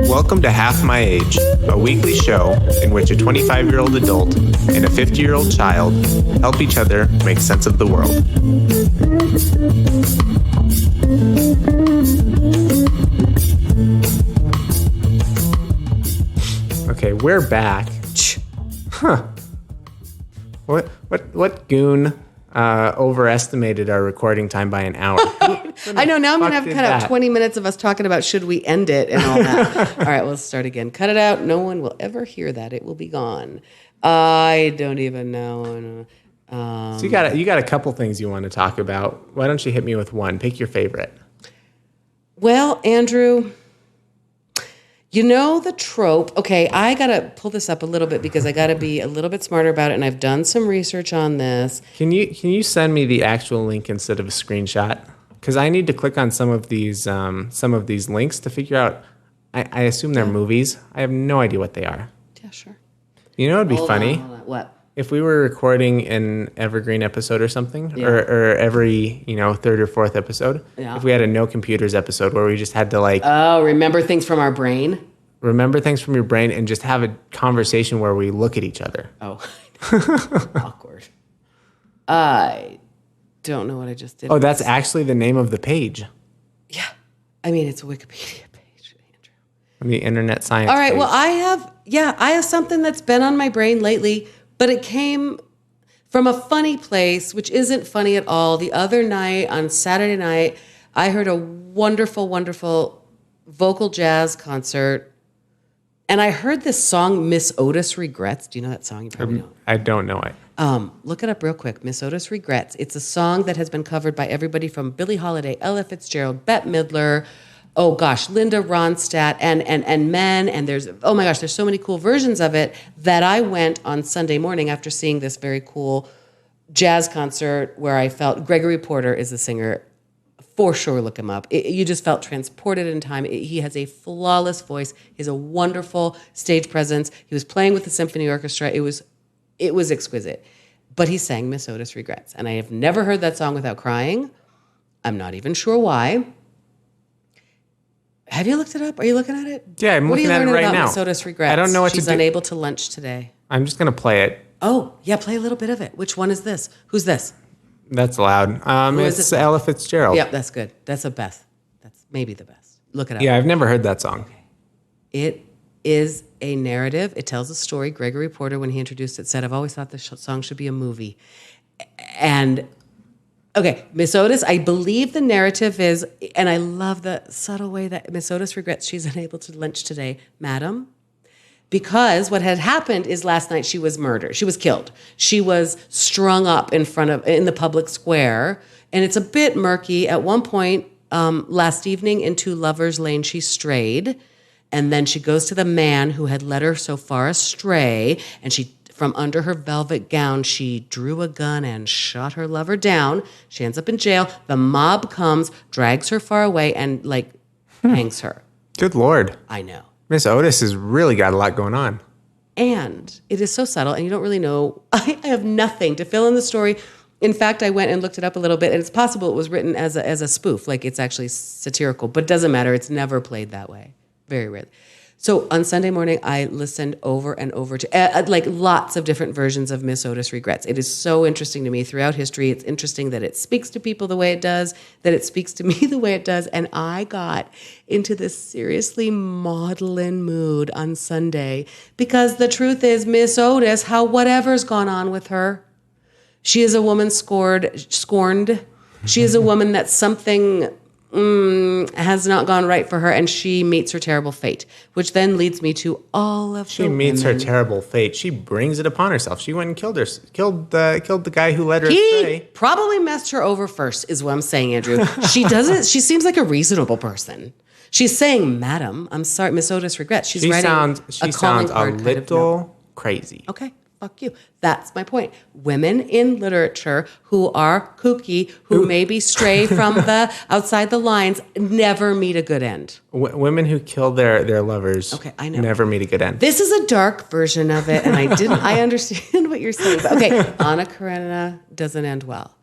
Welcome to Half My Age, a weekly show in which a 25-year-old adult and a 50-year-old child help each other make sense of the world. Okay, we're back. Huh. What goon overestimated our recording time by an hour? I know, now I'm going to have to cut out 20 minutes of us talking about should we end it and all that. All right, let's start again. Cut it out. No one will ever hear that. It will be gone. I don't even know. So you got a couple things you want to talk about. Why don't you hit me with one? Pick your favorite. Well, Andrew, you know the trope. Okay, I got to pull this up a little bit because I got to be a little bit smarter about it, and I've done some research on this. Can you send me the actual link instead of a screenshot? Because I need to click on some of these links to figure out. I assume they're movies. I have no idea what they are. Yeah, sure. You know, it'd be funny. Hold on. What? If we were recording an evergreen episode or something, or every third or fourth episode, if we had a no computers episode where we just had to remember things from our brain. Remember things from your brain and just have a conversation where we look at each other. Oh, awkward. I don't know what I just did. Oh, that's actually the name of the page. Yeah. I mean, it's a Wikipedia page, Andrew. On the internet science All right, page. well, I have something that's been on my brain lately, but it came from a funny place, which isn't funny at all. The other night, on Saturday night, I heard a wonderful, wonderful vocal jazz concert, and I heard this song, Miss Otis Regrets. Do you know that song? You probably don't. I don't know it. Look it up real quick. Miss Otis Regrets. It's a song that has been covered by everybody from Billie Holiday, Ella Fitzgerald, Bette Midler, Linda Ronstadt, and men. And there's so many cool versions of it that I went on Sunday morning after seeing this very cool jazz concert where I felt Gregory Porter is the singer. For sure, look him up. You just felt transported in time. He has a flawless voice. He has a wonderful stage presence. He was playing with the symphony orchestra. It was exquisite. But he sang Miss Otis Regrets. And I have never heard that song without crying. I'm not even sure why. Have you looked it up? Are you looking at it? Yeah, I'm looking at it right now. What are you learning about Miss Otis Regrets? I don't know what to do. She's unable to lunch today. I'm just going to play it. Oh, yeah, play a little bit of it. Which one is this? Who's this? That's loud. It's Ella Fitzgerald. Yep, that's good. That's the best. That's maybe the best. Look it up. Yeah, I've never heard that song. Okay. It is a narrative. It tells a story. Gregory Porter, when he introduced it, said, I've always thought this song should be a movie. And, okay, Miss Otis, I believe the narrative is, and I love the subtle way that Miss Otis regrets she's unable to lunch today. Madam, because what had happened is last night she was murdered. She was killed. She was strung up in the public square, and it's a bit murky. At one point last evening into Lover's Lane, she strayed, and then she goes to the man who had led her so far astray, and from under her velvet gown, she drew a gun and shot her lover down. She ends up in jail. The mob comes, drags her far away, and hangs her. Good Lord. I know. Miss Otis has really got a lot going on. And it is so subtle, and you don't really know. I have nothing to fill in the story. In fact, I went and looked it up a little bit, and it's possible it was written as a spoof, like it's actually satirical, but it doesn't matter. It's never played that way. Very rarely. So on Sunday morning, I listened over and over to lots of different versions of Miss Otis Regrets. It is so interesting to me throughout history. It's interesting that it speaks to people the way it does, that it speaks to me the way it does. And I got into this seriously maudlin mood on Sunday because the truth is, Miss Otis, whatever's gone on with her, she is a woman scorned. She is a woman that something has not gone right for her, and she meets her terrible fate, which then leads me to all of She meets her terrible fate. She brings it upon herself. She went and killed the guy who led her astray. He probably messed her over first, is what I'm saying, Andrew. She seems like a reasonable person. She's saying, Madam, I'm sorry, Miss Otis Regrets. She sounds a little crazy. Okay. Fuck you. That's my point. Women in literature who are kooky, who maybe stray from the outside the lines, never meet a good end. Women who kill their lovers never meet a good end. This is a dark version of it, and I understand what you're saying. But okay, Anna Karenina doesn't end well.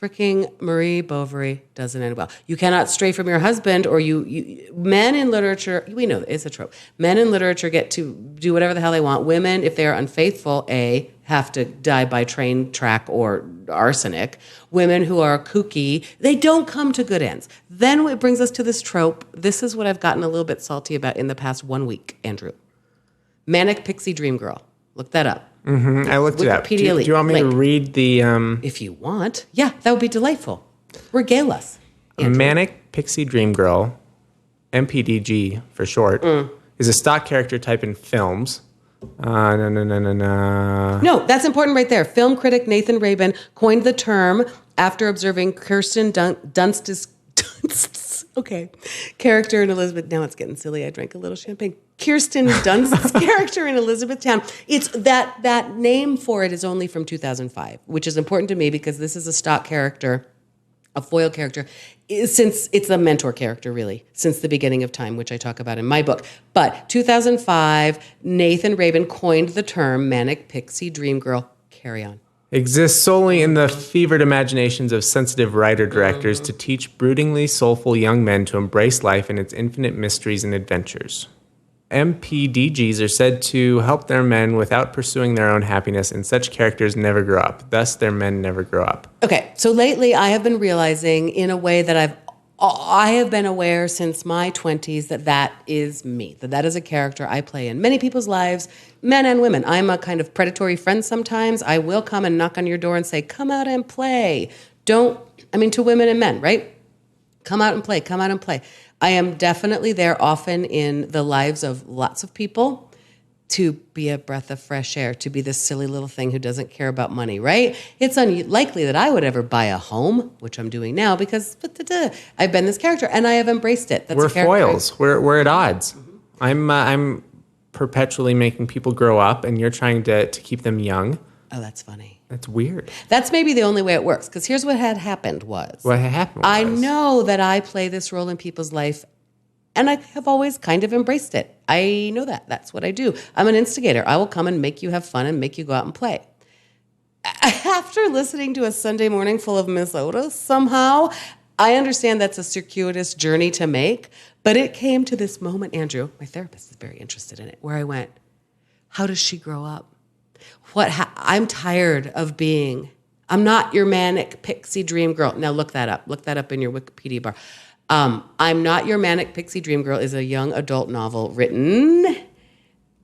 freaking Marie Bovary doesn't end well. You cannot stray from your husband, or men in literature, we know it's a trope. Men in literature get to do whatever the hell they want. Women, if they are unfaithful, have to die by train track or arsenic. Women who are kooky, they don't come to good ends. Then it brings us to this trope. This is what I've gotten a little bit salty about in the past 1 week, Andrew. Manic Pixie Dream Girl. Look that up. Mm-hmm. I looked it up. Do you want me to read the... If you want. Yeah, that would be delightful. Regale us, Andrew. Manic Pixie Dream Girl, MPDG for short, is a stock character type in films. No, that's important right there. Film critic Nathan Rabin coined the term after observing Kirsten Dunst's character in Elizabeth. Now it's getting silly. I drank a little champagne. Kirsten Dunst's character in Elizabethtown. It's that name for it is only from 2005, which is important to me because this is a stock character, a foil character, since it's a mentor character, really, since the beginning of time, which I talk about in my book. But 2005, Nathan Rabin coined the term Manic Pixie Dream Girl. Carry on. Exists solely in the fevered imaginations of sensitive writer-directors to teach broodingly soulful young men to embrace life and its infinite mysteries and adventures. MPDGs are said to help their men without pursuing their own happiness, and such characters never grow up. Thus, their men never grow up. Okay, so lately I have been realizing in a way that I have been aware since my 20s that is me, that is a character I play in many people's lives, men and women. I'm a kind of predatory friend sometimes. I will come and knock on your door and say, come out and play. To women and men, right? Come out and play, come out and play. I am definitely there often in the lives of lots of people to be a breath of fresh air, to be this silly little thing who doesn't care about money, right? It's unlikely that I would ever buy a home, which I'm doing now because I've been this character and I have embraced it. We're foils. We're at odds. Mm-hmm. I'm perpetually making people grow up and you're trying to keep them young. Oh, that's funny. That's weird. That's maybe the only way it works, because here's what had happened was... I know that I play this role in people's life, and I have always kind of embraced it. I know that. That's what I do. I'm an instigator. I will come and make you have fun and make you go out and play. After listening to a Sunday morning full of Miss Otis, somehow, I understand that's a circuitous journey to make, but it came to this moment, Andrew, my therapist is very interested in it, where I went, how does she grow up? I'm tired of being, I'm not your manic pixie dream girl. Now look that up. Look that up in your Wikipedia bar. I'm Not Your Manic Pixie Dream Girl is a young adult novel written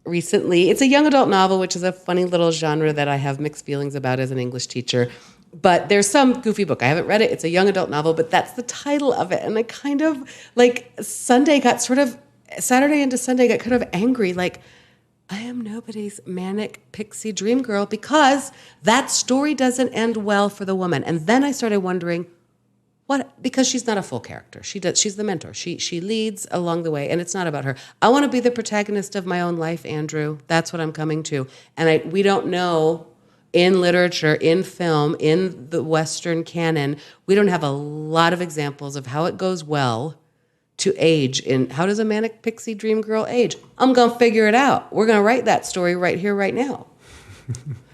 recently. It's a young adult novel, which is a funny little genre that I have mixed feelings about as an English teacher. But there's some goofy book. I haven't read it. It's a young adult novel, but that's the title of it. And I kind of, Saturday into Sunday got kind of angry, I am nobody's manic pixie dream girl because that story doesn't end well for the woman. And then I started wondering, because she's not a full character. She's the mentor. She leads along the way, and it's not about her. I want to be the protagonist of my own life, Andrew. That's what I'm coming to. And we don't know in literature, in film, in the Western canon, we don't have a lot of examples of how it goes well to age in how does a manic pixie dream girl age? I'm going to figure it out. We're going to write that story right here, right now.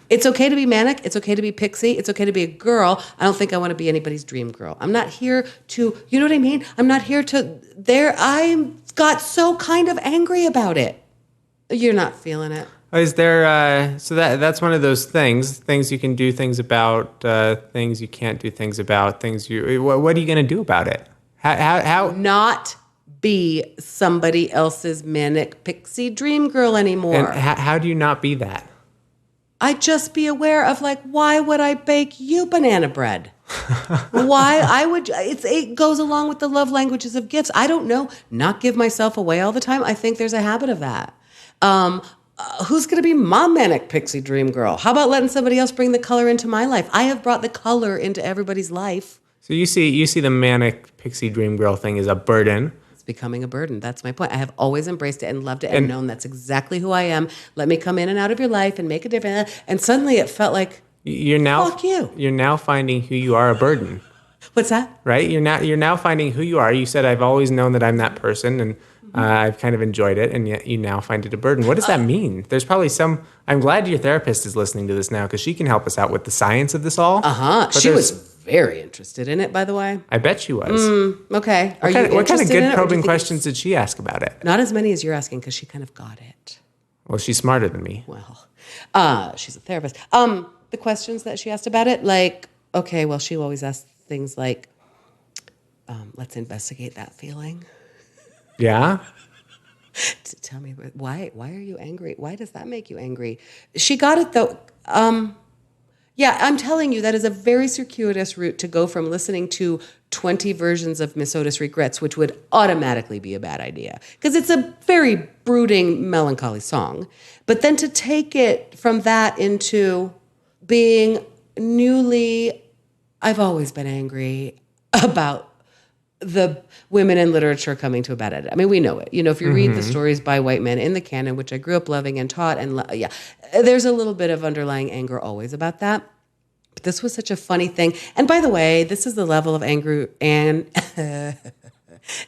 It's okay to be manic. It's okay to be pixie. It's okay to be a girl. I don't think I want to be anybody's dream girl. I'm not here to, you know what I mean? I'm not here to, I got so kind of angry about it. You're not feeling it. Is there, so that's one of those things you can do things about, things you can't do things about, what are you going to do about it? How not be somebody else's manic pixie dream girl anymore. And how do you not be that? I just be aware of why would I bake you banana bread? It goes along with the love languages of gifts. I don't know, not give myself away all the time. I think there's a habit of that. Who's going to be my manic pixie dream girl? How about letting somebody else bring the color into my life? I have brought the color into everybody's life. So you see the manic pixie dream girl thing as a burden. It's becoming a burden. That's my point. I have always embraced it and loved it and known that's exactly who I am. Let me come in and out of your life and make a difference. And suddenly it felt like, fuck you. You're now finding who you are a burden. What's that? Right? You're now finding who you are. You said, I've always known that I'm that person, and I've kind of enjoyed it, and yet you now find it a burden. What does that mean? There's probably I'm glad your therapist is listening to this now, because she can help us out with the science of this all. She was very interested in it, by the way. I bet she was. Okay. What kind of good probing questions did she ask about it? Not as many as you're asking, because she kind of got it. Well, she's smarter than me. Well, she's a therapist. The questions that she asked about it, like, okay, well, she always asks things like, let's investigate that feeling. Yeah? Tell me, why are you angry? Why does that make you angry? She got it, though. Yeah, I'm telling you, that is a very circuitous route to go from listening to 20 versions of Miss Otis Regrets, which would automatically be a bad idea, because it's a very brooding, melancholy song. But then to take it from that into being I've always been angry about the women in literature coming to a bad end. I mean, we know it. If you read the stories by white men in the canon, which I grew up loving and taught, and there's a little bit of underlying anger always about that. But this was such a funny thing. And by the way, this is the level of anger, Andrew,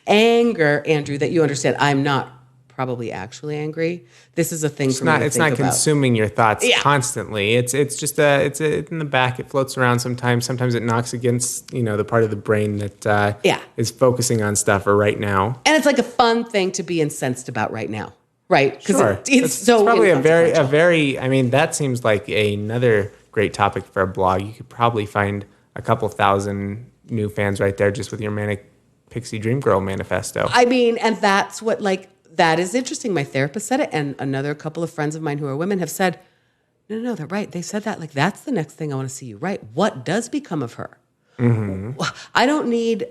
that you understand. I'm not probably actually angry. This is a thing for me to think about. It's not consuming your thoughts constantly. It's just it's in the back. It floats around sometimes. Sometimes it knocks against the part of the brain that is focusing on stuff or right now. And it's like a fun thing to be incensed about right now, right? Sure. It's probably a very. I mean, that seems like another great topic for a blog. You could probably find a couple thousand new fans right there just with your Manic Pixie Dream Girl manifesto. I mean, and that's what that is interesting. My therapist said it, and another couple of friends of mine who are women have said, no, they're right. They said that, that's the next thing I want to see you write. What does become of her? Mm-hmm. I don't need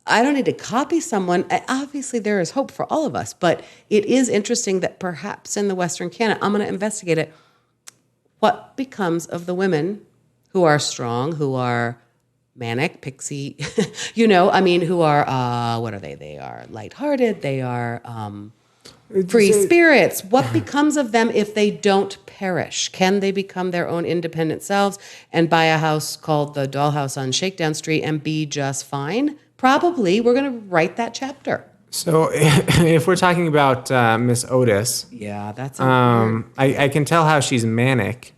to copy someone. Obviously, there is hope for all of us, but it is interesting that perhaps in the Western canon, I'm going to investigate it. What becomes of the women who are strong, who are manic, pixie, who are, what are they? They are lighthearted. They are free spirits. What becomes of them if they don't perish? Can they become their own independent selves and buy a house called the Dollhouse on Shakedown Street and be just fine? Probably. We're going to write that chapter. So if we're talking about Miss Otis, that's I can tell how she's manic.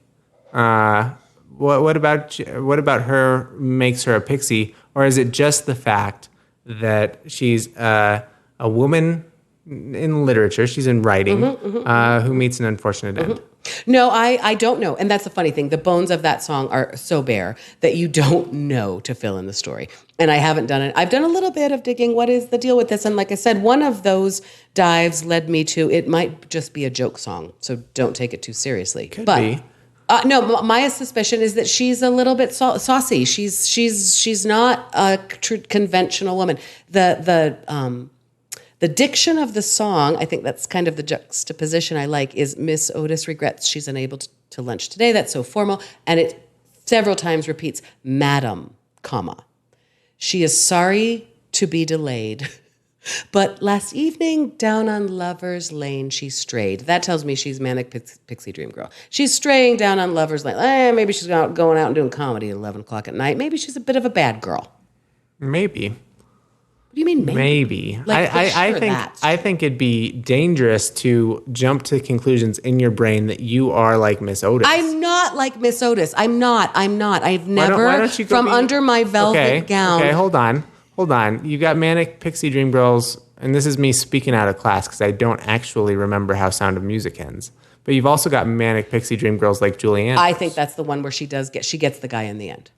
What about her makes her a pixie, or is it just the fact that she's a woman in literature, she's in writing, who meets an unfortunate end? No, I don't know. And that's the funny thing. The bones of that song are so bare that you don't know to fill in the story. And I haven't done it. I've done a little bit of digging. What is the deal with this? And like I said, one of those dives led me to, it might just be a joke song. So don't take it too seriously. Could be. No, my suspicion is that she's a little bit saucy. She's not a conventional woman. The diction of the song, I think that's kind of the juxtaposition I like, is Miss Otis Regrets she's unable to lunch today. That's so formal. And it several times repeats, Madam, comma. She is sorry to be delayed. But last evening, down on Lover's Lane, she strayed. That tells me she's Manic Pixie Dream Girl. She's straying down on Lover's Lane. Maybe she's going out and doing comedy at 11 o'clock at night. Maybe she's a bit of a bad girl. Maybe. What do you mean maybe? I think it'd be dangerous to jump to conclusions in your brain that you are like Miss Otis. I'm not like Miss Otis. I'm not. I've never, why don't you go from under my velvet gown. Okay, hold on. You got Manic Pixie Dream Girls, and this is me speaking out of class because I don't actually remember how Sound of Music ends. But you've also got Manic Pixie Dream Girls like Julianne. I think that's the one where she gets the guy in the end.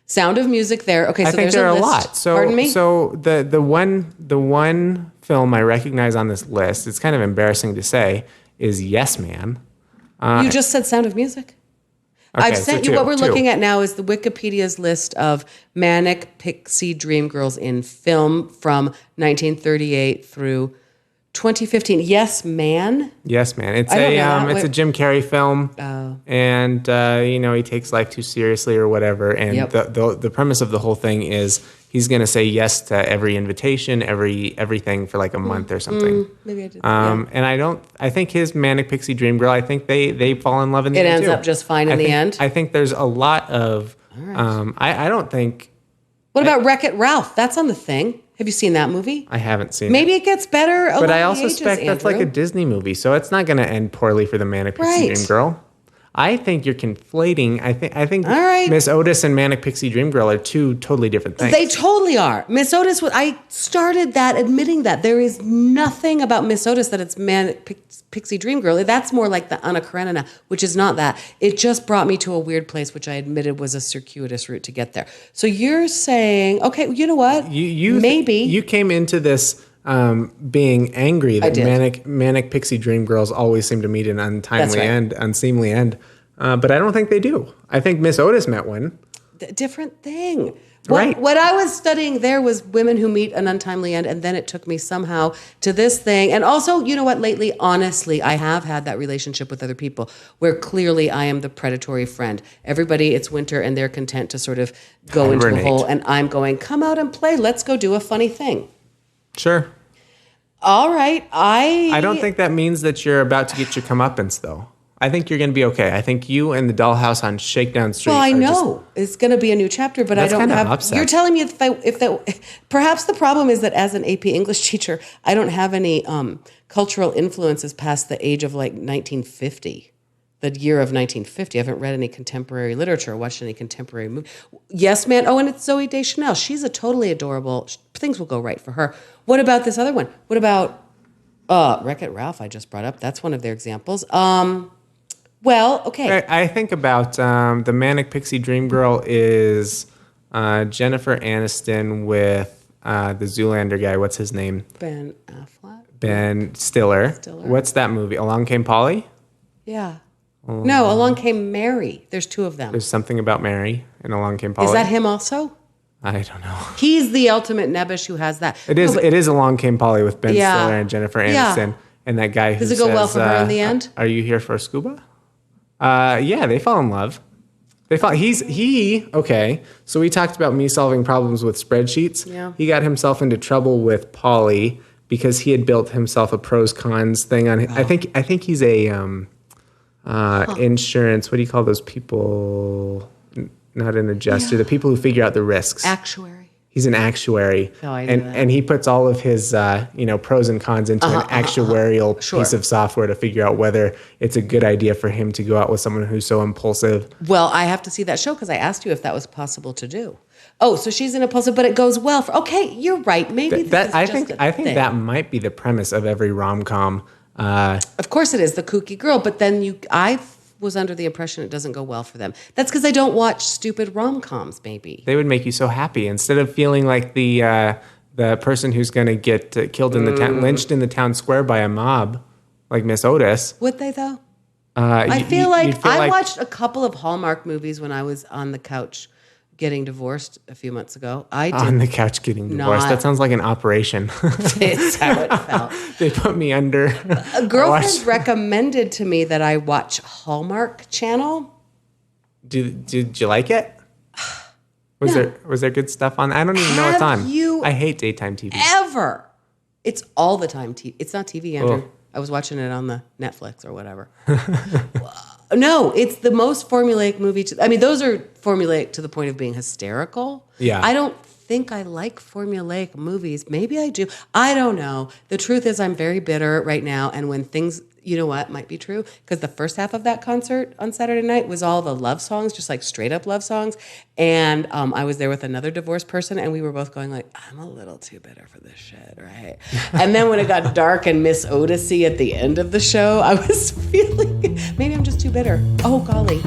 Sound of Music there. Okay, so I think there's there are a a list. lot. So, pardon me? So the one film I recognize on this list, it's kind of embarrassing to say, is Yes Man. You just said Sound of Music. Okay, I've sent you what we're looking at now is the Wikipedia's list of Manic Pixie Dream Girls in film from 1938 through 2015. Yes Man. Yes Man. It's a Jim Carrey film. Oh. And he takes life too seriously or whatever. And the premise of the whole thing is he's going to say yes to every invitation, everything for like a month or something. Maybe I did. And I think his Manic Pixie Dream Girl, I think they fall in love in the end. It ends up just fine in the end. I think there's a lot of, I don't think. What about Wreck-It Ralph? That's on the thing. Have you seen that movie? I haven't seen Maybe it gets better. But I also suspect that's like a Disney movie, so it's not going to end poorly for the Manic Pixie Dream Girl. I think you're conflating. I think All right. Miss Otis and Manic Pixie Dream Girl are two totally different things. They totally are. Miss Otis, I started that admitting that. There is nothing about Miss Otis that it's Manic Pixie Dream Girl. That's more like the Anna Karenina, which is not that. It just brought me to a weird place, which I admitted was a circuitous route to get there. So you're saying, okay, you know what? Maybe. You came into this being angry that I did. Manic Pixie Dream Girls always seem to meet an untimely end, unseemly end. But I don't think they do. I think Miss Otis met one. Different thing. Right. What I was studying there was women who meet an untimely end, and then it took me somehow to this thing. And also, you know what, lately, honestly, I have had that relationship with other people where clearly I am the predatory friend. Everybody, it's winter, and they're content to sort of go into a hole, and I'm going, come out and play. Let's go do a funny thing. Sure. All right. I don't think that means that you're about to get your comeuppance, though. I think you're going to be okay. I think you and the dollhouse on Shakedown Street. Well, I know it's going to be a new chapter, but I don't have. Upset. You're telling me perhaps the problem is that as an AP English teacher, I don't have any cultural influences past the age of like 1950. The year of 1950. I haven't read any contemporary literature, watched any contemporary movie. Yes, man. Oh, and it's Zooey Deschanel. She's a totally adorable. Things will go right for her. What about this other one? What about Wreck-It Ralph? I just brought up. That's one of their examples. Well, okay. I think about the Manic Pixie Dream Girl is Jennifer Aniston with the Zoolander guy. What's his name? Ben Affleck. Ben Stiller. What's that movie? Along Came Polly? Yeah. No, Along Came Mary. There's two of them. There's something about Mary and Along Came Polly. Is that him also? I don't know. He's the ultimate nebbish who has that. It is Along Came Polly with Ben Stiller and Jennifer Aniston and that guy who Does it go well for her in the end? Are you here for scuba? Yeah, they fall in love. Okay. So we talked about me solving problems with spreadsheets. Yeah. He got himself into trouble with Polly because he had built himself a pros cons thing on. I think he's a insurance. What do you call those people? Not an adjuster. The people who figure out the risks. Actuary. He's an actuary, and he puts all of his pros and cons into an actuarial piece of software to figure out whether it's a good idea for him to go out with someone who's so impulsive. Well, I have to see that show because I asked you if that was possible to do. Oh, so she's an impulsive, but it goes well for. Okay, you're right. Maybe I think that might be the premise of every rom-com. Of course, it is the kooky girl, but then I was under the impression it doesn't go well for them. That's because I don't watch stupid rom-coms, maybe. They would make you so happy. Instead of feeling like the person who's going to get killed in the town, lynched in the town square by a mob, like Miss Otis. Would they, though? I feel like I watched a couple of Hallmark movies when I was on the couch getting divorced a few months ago. On the couch getting divorced. That sounds like an operation. It's how it felt. They put me under. A girlfriend recommended to me that I watch Hallmark Channel. Did you like it? Was there good stuff on? I don't even know what's on. I hate daytime TV. Ever? It's all the time TV. It's not TV, Andrew. Oh. I was watching it on the Netflix or whatever. No, it's the most formulaic movie. Those are formulaic to the point of being hysterical. Yeah. I don't think I like formulaic movies. Maybe I do. I don't know. The truth is I'm very bitter right now. And when things, you know what, might be true. Because the first half of that concert on Saturday night was all the love songs, just like straight up love songs. And I was there with another divorced person and we were both going like, I'm a little too bitter for this shit, right? And then when it got dark and Miss Odyssey at the end of the show, I was feeling, maybe I'm just too bitter. Oh, golly.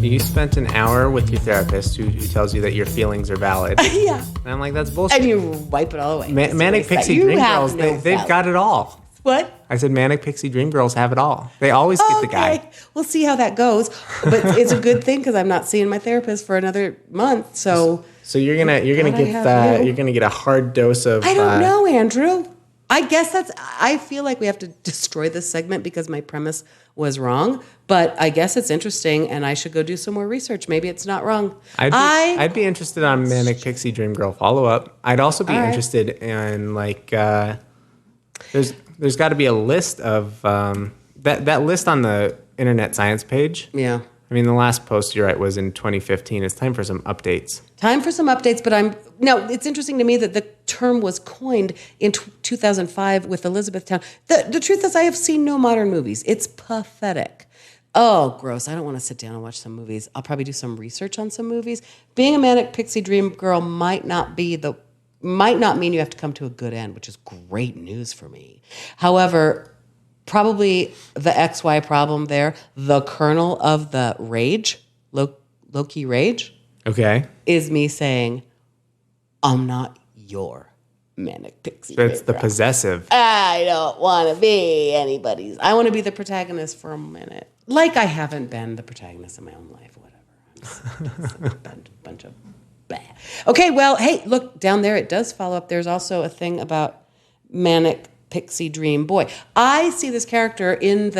You spent an hour with your therapist who tells you that your feelings are valid. Yeah. And I'm like, that's bullshit. And you wipe it all away. Manic Pixie Dream Girls, they've got it all. What? I said Manic Pixie Dream Girls have it all. They always get the guy. We'll see how that goes. But it's a good thing because I'm not seeing my therapist for another month. So you're gonna get a hard dose of. I don't know, Andrew. I guess I feel like we have to destroy this segment because my premise was wrong, but I guess it's interesting and I should go do some more research. Maybe it's not wrong. I'd be interested on Manic Pixie Dream Girl follow-up. I'd also be interested in there's got to be a list of that list on the Internet Science page. Yeah. I mean, the last post you're right was in 2015. It's time for some updates. Time for some updates, but it's interesting to me that the term was coined in 2005 with Elizabethtown. The truth is I have seen no modern movies. It's pathetic. Oh, gross. I don't want to sit down and watch some movies. I'll probably do some research on some movies. Being a Manic Pixie Dream Girl might not mean you have to come to a good end, which is great news for me. However, probably the XY problem there, the kernel of the rage, low-key rage, Okay. is me saying, I'm not your Manic Pixie. That's the possessive. I don't want to be anybody's. I want to be the protagonist for a minute. Like I haven't been the protagonist in my own life, whatever. A bunch of blah. Okay, well, hey, look, down there it does follow up. There's also a thing about Manic Pixie Dream Boy. I see this character in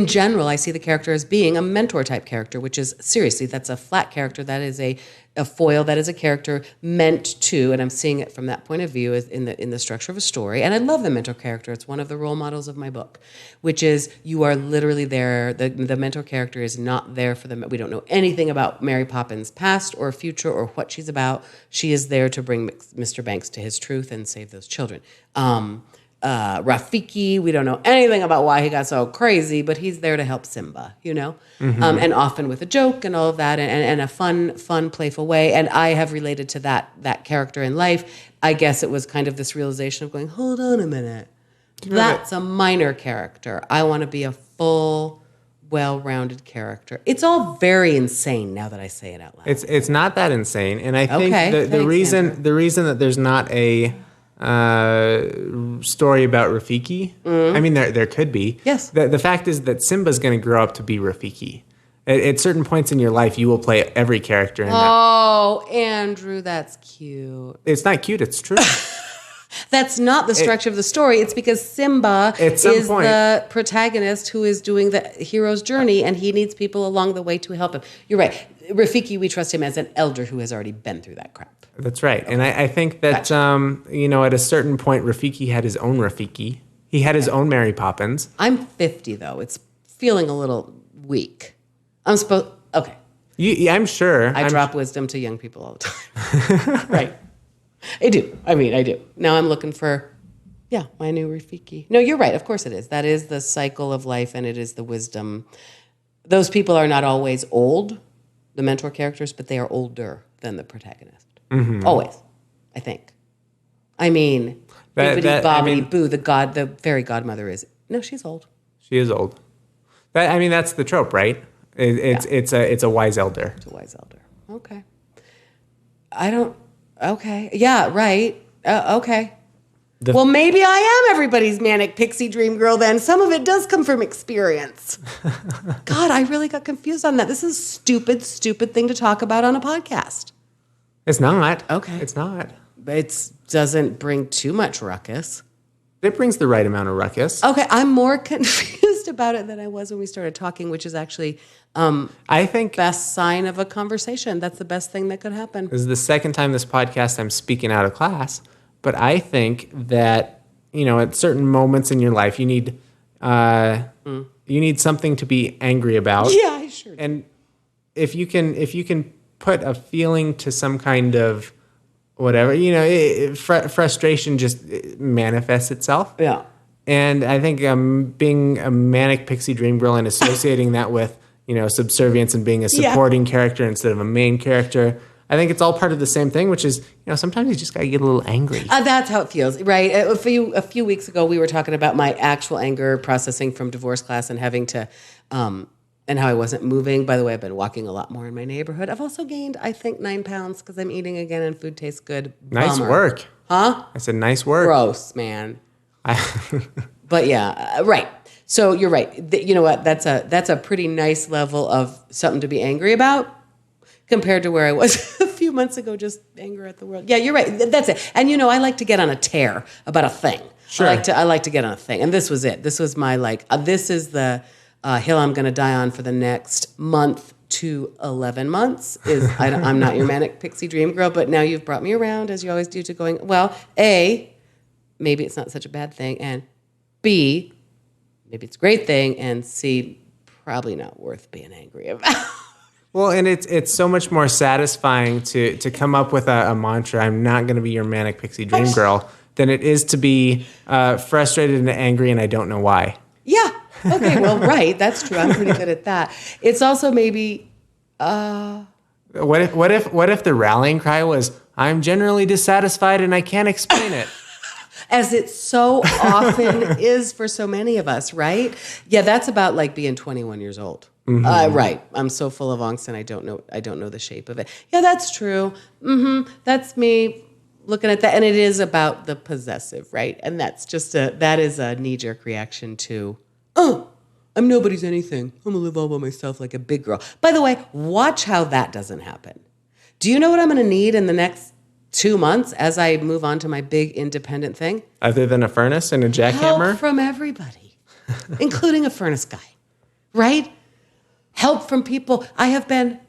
general, I see the character as being a mentor type character, which is seriously, that's a flat character. That is a foil. That is a character meant to, and I'm seeing it from that point of view in the structure of a story. And I love the mentor character. It's one of the role models of my book, which is you are literally there. The mentor character is not there for them. We don't know anything about Mary Poppins' past or future or what she's about. She is there to bring Mr. Banks to his truth and save those children. Rafiki, we don't know anything about why he got so crazy, but he's there to help Simba, and often with a joke and all of that, and a fun, playful way. And I have related to that character in life. I guess it was kind of this realization of going, hold on a minute, that's a minor character. I want to be a full, well-rounded character. It's all very insane now that I say it out loud. It's not that insane, and I think the Andrew. reason that there's not a story about Rafiki. I mean, there could be. Yes. The fact is that Simba's going to grow up to be Rafiki. At certain points in your life, you will play every character in that. Oh, Andrew, that's cute. It's not cute. It's true. That's not the structure of the story. It's because Simba is the protagonist who is doing the hero's journey, and he needs people along the way to help him. You're right. Rafiki, we trust him as an elder who has already been through that crap. That's right. And I think that, at a certain point, Rafiki had his own Rafiki. He had his own Mary Poppins. I'm 50, though. It's feeling a little weak. Okay. I'm sure. I drop wisdom to young people all the time. Right. I do. I do. Now I'm looking for, my new Rafiki. No, you're right. Of course it is. That is the cycle of life, and it is the wisdom. Those people are not always old, the mentor characters, but they are older than the protagonist. Mm-hmm. Always, I think. I mean, Boo, the fairy godmother she's old. She is old. That's the trope, right? It's a wise elder. It's a wise elder. Okay. Okay. Yeah, right. Okay. Well, maybe I am everybody's Manic Pixie Dream Girl then. Some of it does come from experience. God, I really got confused on that. This is a stupid thing to talk about on a podcast. It's not. Okay. It's not. But it doesn't bring too much ruckus. It brings the right amount of ruckus. Okay, I'm more confused about it than I was when we started talking, which is actually, I think, best sign of a conversation. That's the best thing that could happen. This is the second time this podcast I'm speaking out of class, but I think that, at certain moments in your life, you need something to be angry about. Yeah, I sure do. And if you can put a feeling to some kind of whatever, frustration just manifests itself. Yeah. And I think being a Manic Pixie Dream Girl and associating that with, subservience and being a supporting character instead of a main character, I think it's all part of the same thing, which is, sometimes you just got to get a little angry. That's how it feels, right? A few weeks ago, we were talking about my actual anger processing from divorce class and having to... and how I wasn't moving. By the way, I've been walking a lot more in my neighborhood. I've also gained, I think, 9 pounds because I'm eating again and food tastes good. Nice work. Huh? I said nice work. Gross, man. But yeah, right. So you're right. You know what? That's a pretty nice level of something to be angry about compared to where I was a few months ago, just anger at the world. Yeah, you're right. That's it. And I like to get on a tear about a thing. Sure. I like to get on a thing. And this was it. This was my this is the hill I'm going to die on for the next month to 11 months. I'm not your Manic Pixie Dream Girl, but now you've brought me around, as you always do, to going, well, A, maybe it's not such a bad thing, and B, maybe it's a great thing, and C, probably not worth being angry about. Well, and it's so much more satisfying to come up with a mantra, I'm not going to be your Manic Pixie Dream Girl, than it is to be frustrated and angry and I don't know why. Yeah. Okay, well, right. That's true. I'm pretty good at that. It's also maybe... What if the rallying cry was, I'm generally dissatisfied and I can't explain it? As it so often is for so many of us, right? Yeah, that's about like being 21 years old. Mm-hmm. Right. I'm so full of angst and I don't know the shape of it. Yeah, that's true. Mm-hmm. That's me looking at that. And it is about the possessive, right? And that is a knee-jerk reaction to, I'm nobody's anything. I'm gonna live all by myself like a big girl. By the way, watch how that doesn't happen. Do you know what I'm gonna need in the next 2 months as I move on to my big independent thing? Other than a furnace and a jackhammer? Help from everybody, including a furnace guy, right? Help from people. I have been,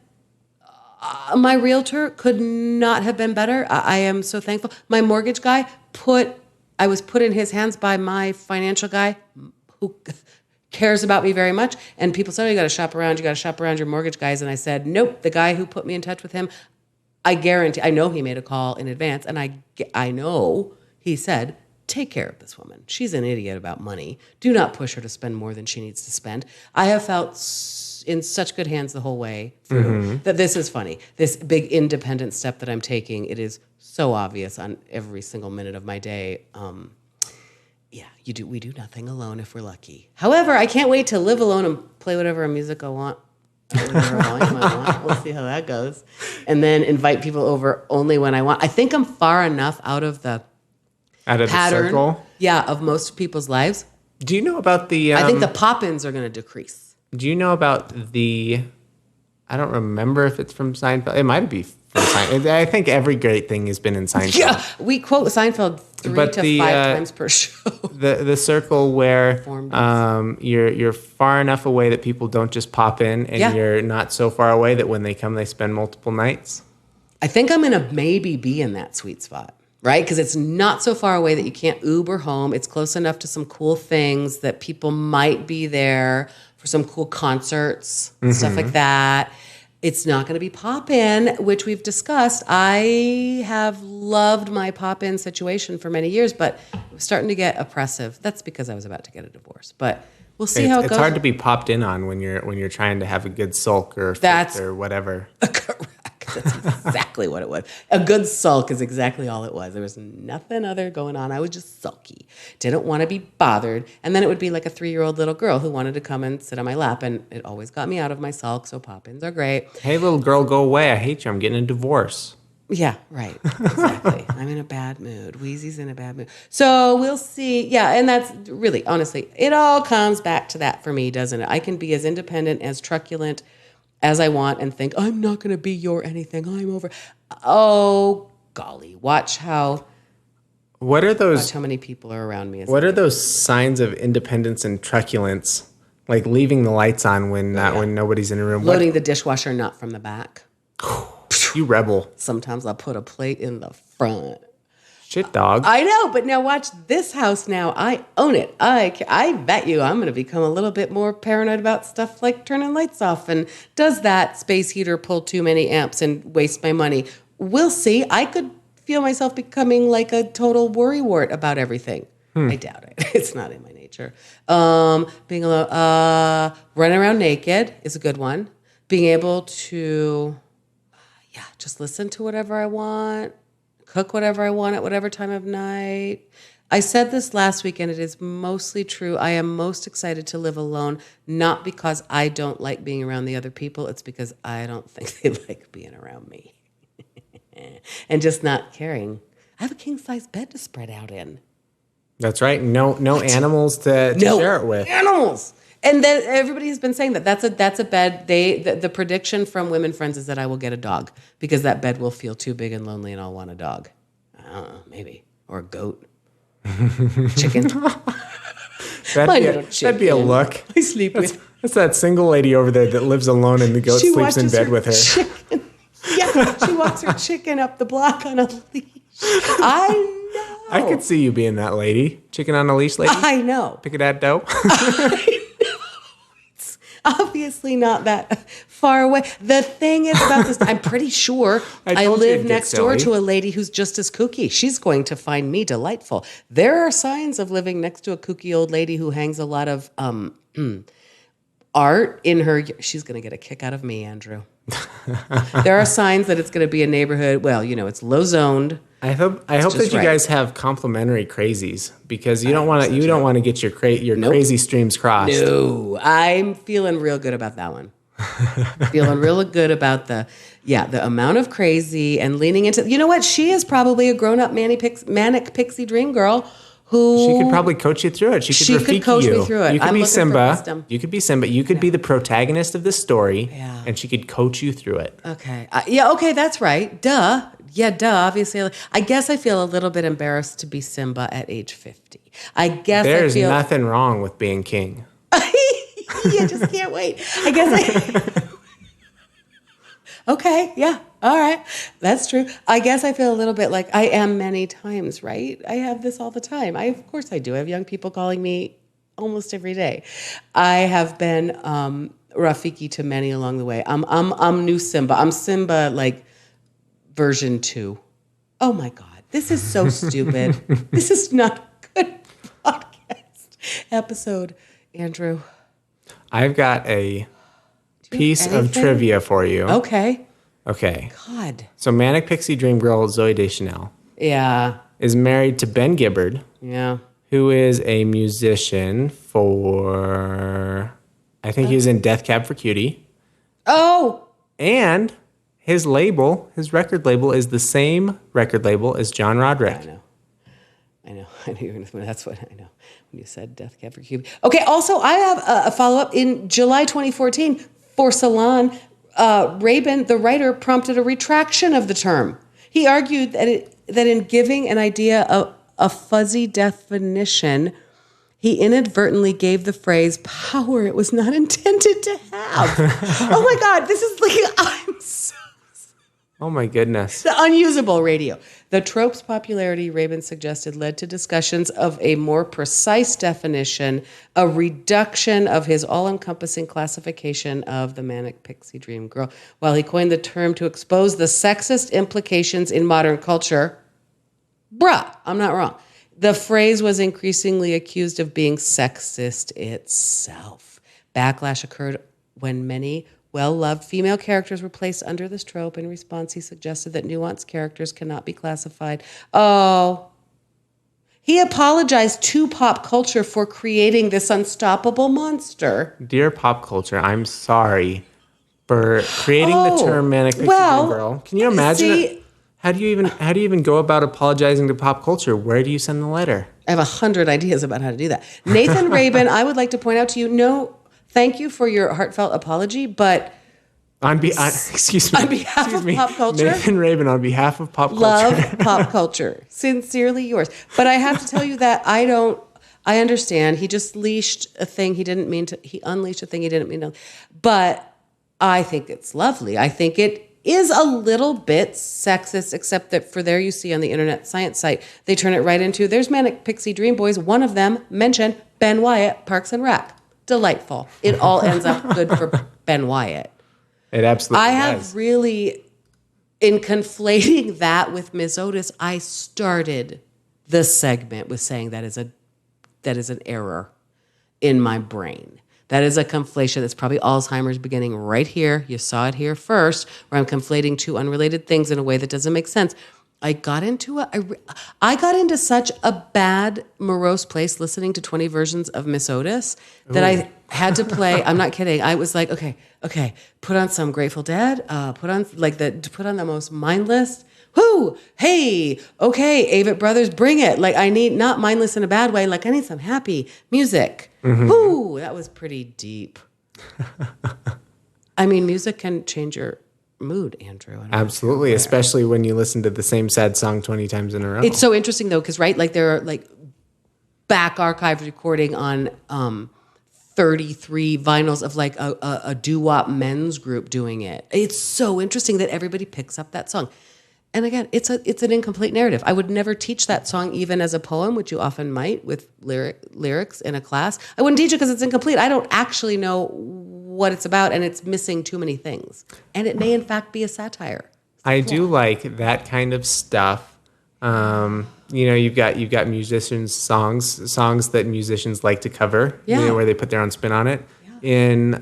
my realtor could not have been better. I am so thankful. My mortgage guy I was put in his hands by my financial guy who cares about me very much. And people said, you got to shop around your mortgage guys. And I said, nope, the guy who put me in touch with him, I guarantee, I know he made a call in advance. And I know he said, take care of this woman. She's an idiot about money. Do not push her to spend more than she needs to spend. I have felt in such good hands the whole way through that this is funny. This big independent step that I'm taking, it is so obvious on every single minute of my day. Yeah, we do nothing alone if we're lucky. However, I can't wait to live alone and play whatever music I want. We'll see how that goes. And then invite people over only when I want. I think I'm far enough out of the pattern, circle? Yeah, of most people's lives. Do you know about the... I think the pop-ins are going to decrease. Do you know about the... I don't remember if it's from Seinfeld. It might be from Seinfeld. I think every great thing has been in Seinfeld. Yeah, we quote Seinfeld 3 to 5 times per show. The circle where you're far enough away that people don't just pop in, and you're not so far away that when they come, they spend multiple nights. I think I'm going to maybe be in that sweet spot, right? Because it's not so far away that you can't Uber home. It's close enough to some cool things that people might be there for some cool concerts, stuff like that. It's not going to be pop-in, which we've discussed. I have loved my pop-in situation for many years, but it was starting to get oppressive. That's because I was about to get a divorce. But we'll see how it goes. It's hard to be popped in on when you're trying to have a good sulk or fit or whatever. Correct. That's exactly what it was. A good sulk is exactly all it was. There was nothing other going on. I was just sulky. Didn't want to be bothered. And then it would be like a 3-year-old little girl who wanted to come and sit on my lap. And it always got me out of my sulk. So pop-ins are great. Hey, little girl, go away. I hate you. I'm getting a divorce. Yeah, right. Exactly. I'm in a bad mood. Wheezy's in a bad mood. So we'll see. Yeah, and that's really, honestly, it all comes back to that for me, doesn't it? I can be as independent, as truculent as I want and think, I'm not going to be your anything. I'm over. Oh, golly. Watch how many people are around me. What are those signs of independence and truculence? Like leaving the lights on when nobody's in a room. Loading the dishwasher not from the back. You rebel. Sometimes I'll put a plate in the front. Shit, dog. I know, but now watch this house now. I own it. I bet you I'm going to become a little bit more paranoid about stuff like turning lights off. And does that space heater pull too many amps and waste my money? We'll see. I could feel myself becoming like a total worrywart about everything. I doubt it. It's not in my nature. Being alone, running around naked is a good one. Being able to, just listen to whatever I want. Cook whatever I want at whatever time of night. I said this last week, and it is mostly true. I am most excited to live alone, not because I don't like being around the other people. It's because I don't think they like being around me. And just not caring. I have a king-size bed to spread out in. That's right. No animals to share it with. Animals! And then everybody has been saying that that's a bed. The prediction from women friends is that I will get a dog because that bed will feel too big and lonely, and I'll want a dog. I don't know, maybe, or a goat, chicken. That'd be a look. I sleep with. That's that single lady over there that lives alone, and the goat sleeps in bed with her. Chicken. Yeah, she walks her chicken up the block on a leash. I know. I could see you being that lady, chicken on a leash lady. I know. Pick a dad dough. Obviously not that far away. The thing is about this, I'm pretty sure I told you live it'd get next door silly. to a lady who's just as kooky. She's going to find me delightful. There are signs of living next to a kooky old lady who hangs a lot of art in her. She's going to get a kick out of me, Andrew. There are signs that it's going to be a neighborhood. Well, it's low zoned. I hope that just you right. guys have complementary crazies because you don't want to get your crazy streams crossed. No, I'm feeling real good about that one. Feeling real good about the amount of crazy and leaning into. You know what? She is probably a grown up manic pixie dream girl who She could probably coach you through it. She could coach you. me through it. You could I'm be looking for Simba. wisdom. You could be Simba. You could be the protagonist of this story, Yeah. and she could coach you through it. Okay. Okay, that's right. Duh. Yeah, duh. Obviously, I guess I feel a little bit embarrassed to be Simba at age 50. I guess There's I feel nothing wrong with being king. you just can't wait. I guess Okay, yeah. All right. That's true. I guess I feel a little bit like I am many times, right? I have this all the time. Of course I do. I have young people calling me almost every day. I have been Rafiki to many along the way. I'm new Simba. I'm Simba like version 2. Oh my God. This is so stupid. This is not a good podcast episode, Andrew. I've got a piece of anything? trivia for you. Okay. Okay. God. So Manic Pixie Dream Girl Zooey Deschanel Yeah. is married to Ben Gibbard, Yeah. who is a musician for, I think he was in Death Cab for Cutie. Oh. And his record label is the same record label as John Roderick. I know. That's what I know. When you said Death Cab for Cutie. Okay. Also, I have a follow-up. In July 2014, for Salon, Rabin, the writer, prompted a retraction of the term. He argued that in giving an idea a fuzzy definition, he inadvertently gave the phrase power it was not intended to have. Oh my God, this is like, I'm so... Oh my goodness. The unusable radio. The trope's popularity, Rabin suggested, led to discussions of a more precise definition, a reduction of his all-encompassing classification of the Manic Pixie Dream Girl. While he coined the term to expose the sexist implications in modern culture, I'm not wrong. The phrase was increasingly accused of being sexist itself. Backlash occurred when many well-loved female characters were placed under this trope. In response, he suggested that nuanced characters cannot be classified. Oh. He apologized to pop culture for creating this unstoppable monster. Dear pop culture, I'm sorry for creating the term Manic Pixie Dream Girl. Can you imagine it? How do you even go about apologizing to pop culture? Where do you send the letter? I have 100 ideas about how to do that. Nathan Rabin, I would like to point out to you, no, thank you for your heartfelt apology, but on behalf of pop culture, Nathan Rabin, on behalf of pop culture, love pop culture. Sincerely yours. But I have to tell you that I understand. He just leashed a thing he didn't mean to. He unleashed a thing he didn't mean to. But I think it's lovely. I think it is a little bit sexist, except that for there you see on the internet science site, they turn it right into, there's Manic Pixie Dream Boys. One of them mentioned Ben Wyatt, Parks and Rec. Delightful. It all ends up good for Ben Wyatt. It absolutely I does. have really, in conflating that with Miss Otis, I started the segment with saying that is an error in my brain. That is a conflation. That's probably Alzheimer's beginning right here. You saw it here first, where I'm conflating two unrelated things in a way that doesn't make sense. I got into such a bad, morose place listening to 20 versions of Miss Otis that I had to play. I'm not kidding. I was like, okay, put on some Grateful Dead. Put on the most mindless. Whoo, hey, okay, Avett Brothers, bring it. Like I need, not mindless in a bad way. Like I need some happy music. Mm-hmm. Whoo, that was pretty deep. I mean, music can change your mood, Andrew. Absolutely, especially when you listen to the same sad song 20 times in a row. It's so interesting though, because right, like there are like back archive recording on 33 vinyls of like a doo-wop men's group doing it. It's so interesting that everybody picks up that song. And again, it's an incomplete narrative. I would never teach that song even as a poem, which you often might with lyrics in a class. I wouldn't teach it because it's incomplete. I don't actually know what it's about, and it's missing too many things. And it may, in fact, be a satire. I do like that kind of stuff. You've got musicians' songs that musicians like to cover, where they put their own spin on it. Yeah. In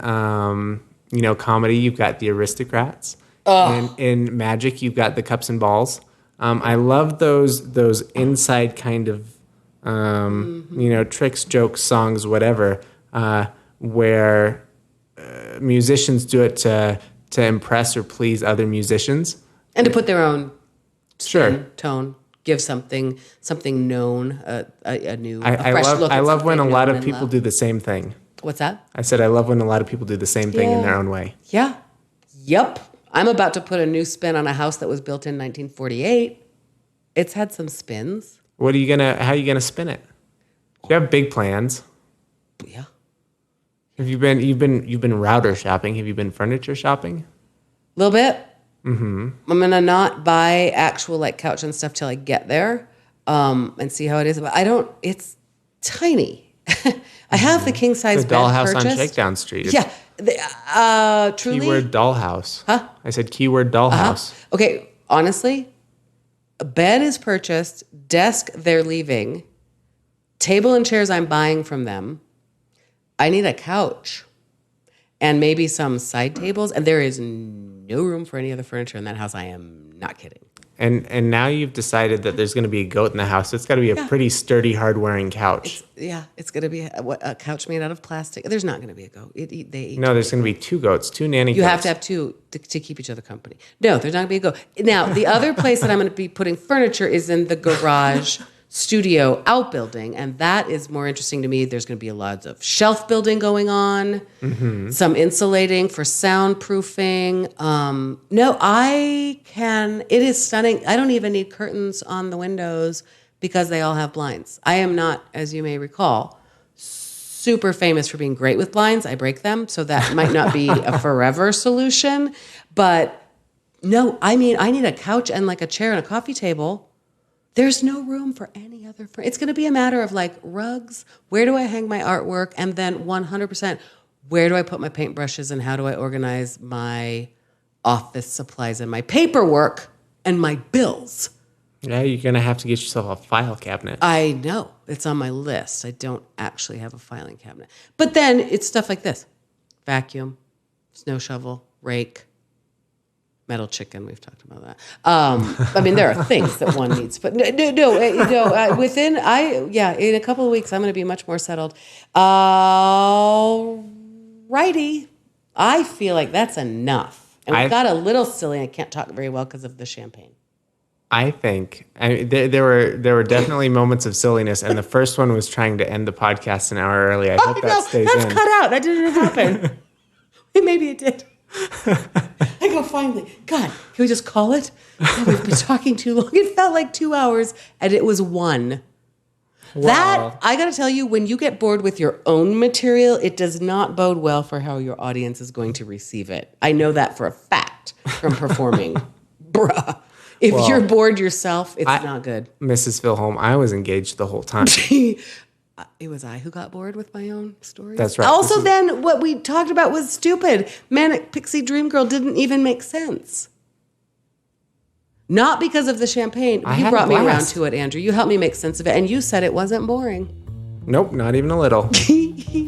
comedy, you've got the Aristocrats. And in magic, you've got the Cups and Balls. I love those inside kind of tricks, jokes, songs, whatever, where musicians do it to impress or please other musicians and to put their own spin, tone, give something known, a new, fresh look. I love when a lot of people do the same thing. What's that? I said I love when a lot of people do the same thing in their own way. Yeah. Yep. I'm about to put a new spin on a house that was built in 1948. It's had some spins. How are you gonna spin it? You have big plans. Yeah. Have you been router shopping? Have you been furniture shopping? A little bit. Mm-hmm. I'm gonna not buy actual couch and stuff till I get there, and see how it is. But I don't. It's tiny. I have the king size bed dollhouse purchased. on Shakedown Street. Yeah. Truly. Keyword dollhouse. Huh? I said keyword dollhouse. Okay. Honestly, a bed is purchased. Desk they're leaving. Table and chairs I'm buying from them. I need a couch and maybe some side tables, and there is no room for any other furniture in that house. I am not kidding. And now you've decided that there's going to be a goat in the house. It's got to be a pretty sturdy, hard-wearing couch. It's going to be a couch made out of plastic. There's not going to be a goat. No, there's going to be two goats, two nanny goats. You have to have two to keep each other company. No, there's not going to be a goat. Now, the other place that I'm going to be putting furniture is in the garage studio outbuilding, and that is more interesting to me. There's going to be a lot of shelf building going on, some insulating for soundproofing. It is stunning. I don't even need curtains on the windows because they all have blinds. I am not, as you may recall, super famous for being great with blinds. I break them, so that might not be a forever solution. But no, I need a couch and a chair and a coffee table. There's no room for any other. It's going to be a matter of rugs. Where do I hang my artwork? And then 100%, where do I put my paintbrushes and how do I organize my office supplies and my paperwork and my bills? Yeah, you're going to have to get yourself a file cabinet. I know. It's on my list. I don't actually have a filing cabinet. But then it's stuff like this. Vacuum, snow shovel, rake. Metal chicken, we've talked about that. There are things that one needs, but in a couple of weeks, I'm going to be much more settled. Righty. I feel like that's enough. And we got a little silly. I can't talk very well because of the champagne. I think there were definitely moments of silliness, and the first one was trying to end the podcast an hour early. I hope that stays in. That's cut out. That didn't happen. Maybe it did. I go, finally. God, can we just call it? Oh, we've been talking too long. It felt like 2 hours, and it was 1. Wow. That, I got to tell you, when you get bored with your own material, it does not bode well for how your audience is going to receive it. I know that for a fact from performing. Bruh. If you're bored yourself, it's not good. Mrs. Filholm, I was engaged the whole time. It was I who got bored with my own stories. That's right. Also, then what we talked about was stupid. Manic Pixie Dream Girl didn't even make sense. Not because of the champagne. You brought me around to it, Andrew. You helped me make sense of it, and you said it wasn't boring. Nope, not even a little.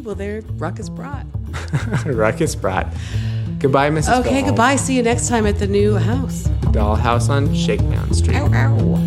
Well, there, ruckus brought. Ruckus brought. Goodbye, Mrs. Okay, Filholm. goodbye. See you next time at the new house. Dollhouse on Shakedown Street. Ow, ow.